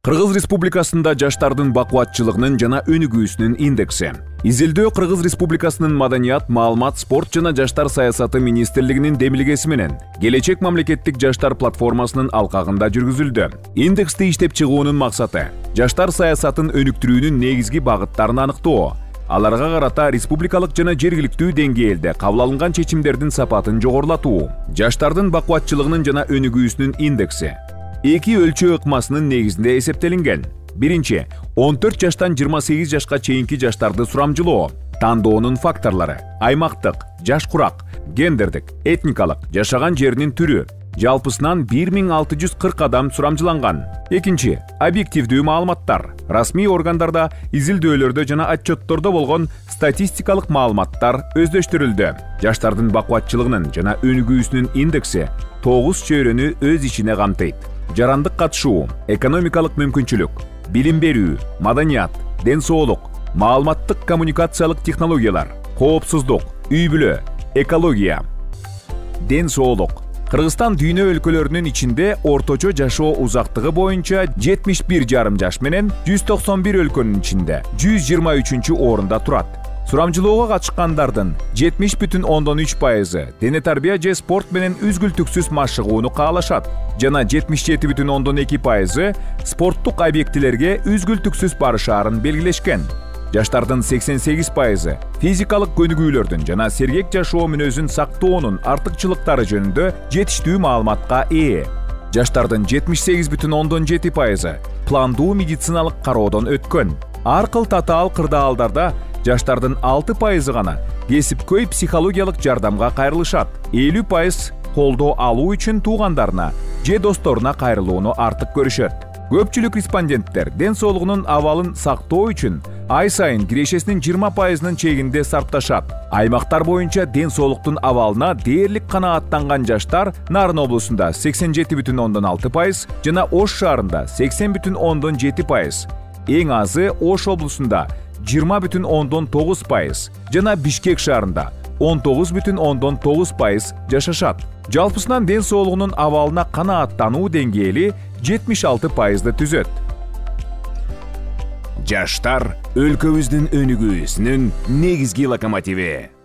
Кыргыз Республикасында жаштардын бакубатчылыгынын жана өнүгүүсүнүн индекси. Изилдөө Кыргыз Республикасынын Маданият, Маалымат, Спорт жана Жаштар саясаты министрлигинин демилгеси менен Келечек мамлекеттик жаштар платформасынын алкагында жүргүзүлдү. Индексти иштеп чыгуунун максаты жаштар саясатын өнүктүрүүнүн негизги багыттарын аныктоо, аларга карата республикалык жана жергиликтүү деңгээлде кабыл алынган чечимдердин сапатын жогорулатуу. Жаштардын бакубатчылыгынын жана өнүгүүсүнүн индекси эки өлчөө ыкмасынын негизинде эсептелинген. Биринчи, 14 жаштан 28 жашка чейинки жаштарды сурамжылоо. Тандоонун факторлору: аймактык, жаш курак, гендердик, этникалык, жашаган жеринин түрү. Жалпысынан 1640 адам сурамжыланган. Экинчи, объективдүү маалыматтар. Расмий органдарда, изилдөөлөрдө жана отчеттордо болгон статистикалык маалыматтар өздөштүрүлдү. Жаштардын бакубатчылыгынын жана өнүгүүсүнүн индекси 9 чөйрөнү өз ичине камтыйт. Жарандык катышуу, экономикалык мүмкүнчүлүк, билим берүү, маданият, ден соолук, маалыматтык коммуникациялык технологиялар, коопсуздук, үй-бүлө, экология, ден соолук. Кыргызстан дүйнө өлкөлөрүнүн ичинде орточо жашоо узактыгы боюнча 71,5 жаш менен 191 өлкөнүн ичинде 123 орунда турат. Сурамжылоого катышкандардын 70,3% дене тарбия же спорт менен үзгүлтүксүз машыгууну каалашат жана 77,2% спорттук объектилерге үзгүлтүксүз барышаарын белгилешкен. Жаштардын 88% физикалык көнүгүүлөрдүн жана сергек жашоо мүнөзүн сактоонун артыкчылыктары жөнүндө жетиштүү маалыматка ээ. Жаштардын 78,7% пландуу медициналык кароодон өткөн. Ар кыл татаал кырдаалдарда жаштардын 6% гана кесипкөй психологиялык жардамга кайрылышат. 50% колдоо алуу үчүн туугандарына же досторуна кайрылууну артык көрүшөт. Көпчүлүк респонденттер ден соолугунун абалын сактоо үчүн ай сайын кирешесинин 20%-нын чегинде сарпташат. Аймактар боюнча ден соолуктун абалына дээрлик канааттанган жаштар Нарын облусунда 87,6% жана Ош шаарында 80,7%. Эң азы Ош облусунда 20,9% жана Бишкек шаарында 19,9% жашашат. Жалпысынан ден соолугунун абалына канааттануу деңгээли 76%-ды түзөт. Жаштар өлкөбүздүн өнүгүүсүнүн негизги локомотиви.